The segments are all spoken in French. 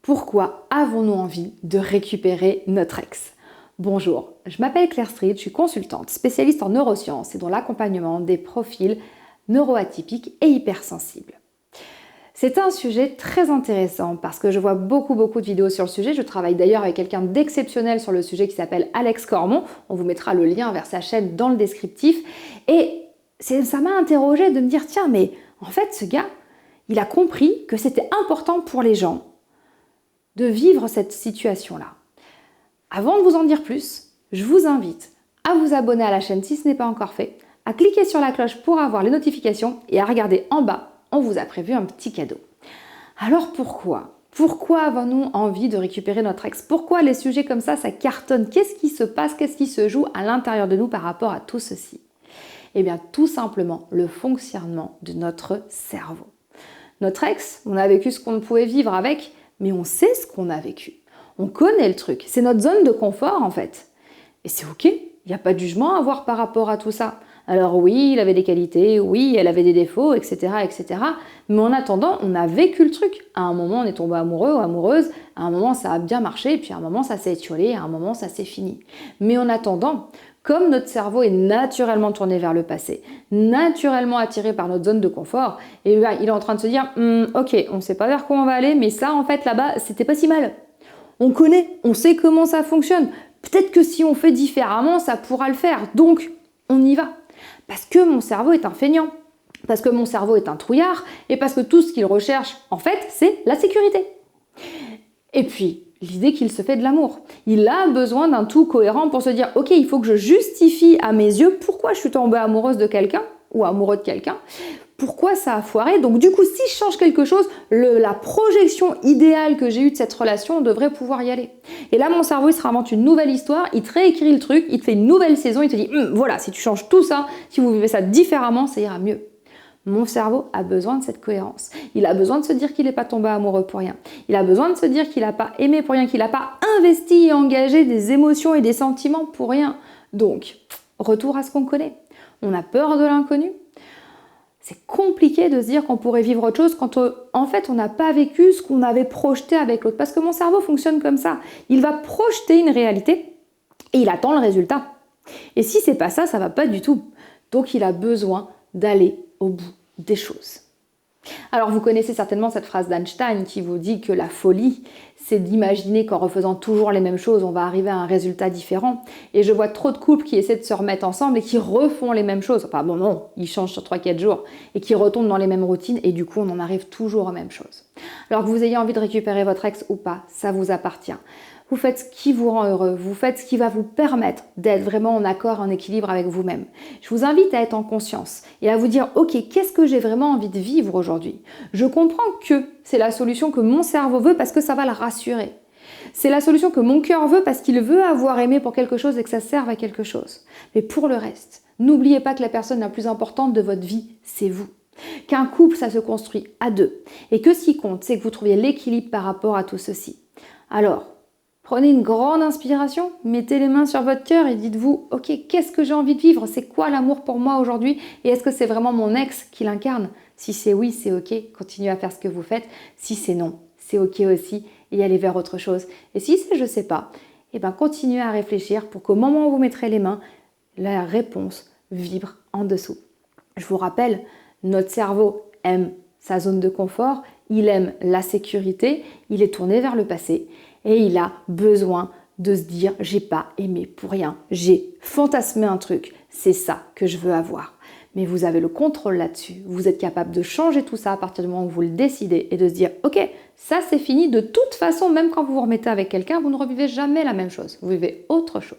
Pourquoi avons-nous envie de récupérer notre ex? Bonjour, je m'appelle Claire Street, je suis consultante, spécialiste en neurosciences et dans l'accompagnement des profils neuroatypiques et hypersensibles. C'est un sujet très intéressant parce que je vois beaucoup de vidéos sur le sujet. Je travaille d'ailleurs avec quelqu'un d'exceptionnel sur le sujet qui s'appelle Alex Cormon. On vous mettra le lien vers sa chaîne dans le descriptif. Et ça m'a interrogée de me dire, tiens, mais en fait, ce gars, il a compris que c'était important pour les gens de vivre cette situation-là. Avant de vous en dire plus, je vous invite à vous abonner à la chaîne si ce n'est pas encore fait, à cliquer sur la cloche pour avoir les notifications et à regarder en bas, on vous a prévu un petit cadeau. Alors pourquoi avons-nous envie de récupérer notre ex? Pourquoi les sujets comme ça cartonne? Qu'est-ce qui se passe? Qu'est-ce qui se joue à l'intérieur de nous par rapport à tout ceci? Eh bien, tout simplement le fonctionnement de notre cerveau. Notre ex, on a vécu ce qu'on ne pouvait vivre avec, mais on sait ce qu'on a vécu. On connaît le truc. C'est notre zone de confort, en fait. Et c'est OK. Il n'y a pas de jugement à avoir par rapport à tout ça. Alors oui, il avait des qualités, oui, elle avait des défauts, etc., etc. Mais en attendant, on a vécu le truc. À un moment, on est tombé amoureux ou amoureuse. À un moment, ça a bien marché. Puis à un moment, ça s'est étiolé. À un moment, ça s'est fini. Mais en attendant, comme notre cerveau est naturellement tourné vers le passé, naturellement attiré par notre zone de confort, et bien, il est en train de se dire ok, on ne sait pas vers quoi on va aller, mais ça, en fait, là-bas, c'était pas si mal. On connaît, on sait comment ça fonctionne. Peut-être que si on fait différemment, ça pourra le faire. Donc, on y va. Parce que mon cerveau est un feignant. Parce que mon cerveau est un trouillard. Et parce que tout ce qu'il recherche, en fait, c'est la sécurité. Et puis, l'idée qu'il se fait de l'amour. Il a besoin d'un tout cohérent pour se dire « Ok, il faut que je justifie à mes yeux pourquoi je suis tombée amoureuse de quelqu'un ou amoureux de quelqu'un, pourquoi ça a foiré. Donc du coup, si je change quelque chose, la projection idéale que j'ai eue de cette relation devrait pouvoir y aller. Et là, mon cerveau, il se invente une nouvelle histoire, il te réécrit le truc, il te fait une nouvelle saison, il te dit voilà, si tu changes tout ça, si vous vivez ça différemment, ça ira mieux. » Mon cerveau a besoin de cette cohérence. Il a besoin de se dire qu'il n'est pas tombé amoureux pour rien. Il a besoin de se dire qu'il n'a pas aimé pour rien, qu'il n'a pas investi et engagé des émotions et des sentiments pour rien. Donc, retour à ce qu'on connaît. On a peur de l'inconnu. C'est compliqué de se dire qu'on pourrait vivre autre chose quand en fait on n'a pas vécu ce qu'on avait projeté avec l'autre. Parce que mon cerveau fonctionne comme ça. Il va projeter une réalité et il attend le résultat. Et si c'est pas ça, ça va pas du tout. Donc il a besoin d'aller au bout des choses. Alors vous connaissez certainement cette phrase d'Einstein qui vous dit que la folie, c'est d'imaginer qu'en refaisant toujours les mêmes choses, on va arriver à un résultat différent. Et je vois trop de couples qui essaient de se remettre ensemble et qui refont les mêmes choses. Enfin bon non, ils changent sur 3-4 jours et qui retombent dans les mêmes routines et du coup on en arrive toujours aux mêmes choses. Alors que vous ayez envie de récupérer votre ex ou pas, ça vous appartient. Vous faites ce qui vous rend heureux, vous faites ce qui va vous permettre d'être vraiment en accord, en équilibre avec vous-même. Je vous invite à être en conscience et à vous dire « Ok, qu'est-ce que j'ai vraiment envie de vivre aujourd'hui ?» Je comprends que c'est la solution que mon cerveau veut parce que ça va le rassurer. C'est la solution que mon cœur veut parce qu'il veut avoir aimé pour quelque chose et que ça serve à quelque chose. Mais pour le reste, n'oubliez pas que la personne la plus importante de votre vie, c'est vous. Qu'un couple, ça se construit à deux. Et que ce qui compte, c'est que vous trouviez l'équilibre par rapport à tout ceci. Alors, prenez une grande inspiration, mettez les mains sur votre cœur et dites-vous « Ok, qu'est-ce que j'ai envie de vivre? C'est quoi l'amour pour moi aujourd'hui? Et est-ce que c'est vraiment mon ex qui l'incarne ?» Si c'est oui, c'est ok, continuez à faire ce que vous faites. Si c'est non, c'est ok aussi et allez vers autre chose. Et si c'est je sais pas, eh ben continuez à réfléchir pour qu'au moment où vous mettrez les mains, la réponse vibre en dessous. Je vous rappelle, notre cerveau aime sa zone de confort, il aime la sécurité, il est tourné vers le passé. Et il a besoin de se dire « j'ai pas aimé pour rien, j'ai fantasmé un truc, c'est ça que je veux avoir ». Mais vous avez le contrôle là-dessus, vous êtes capable de changer tout ça à partir du moment où vous le décidez et de se dire « ok, ça c'est fini, de toute façon, même quand vous vous remettez avec quelqu'un, vous ne revivez jamais la même chose, vous vivez autre chose ».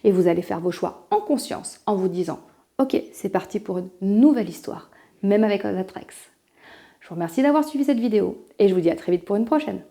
Et vous allez faire vos choix en conscience en vous disant « ok, c'est parti pour une nouvelle histoire, même avec votre ex ». Je vous remercie d'avoir suivi cette vidéo et je vous dis à très vite pour une prochaine.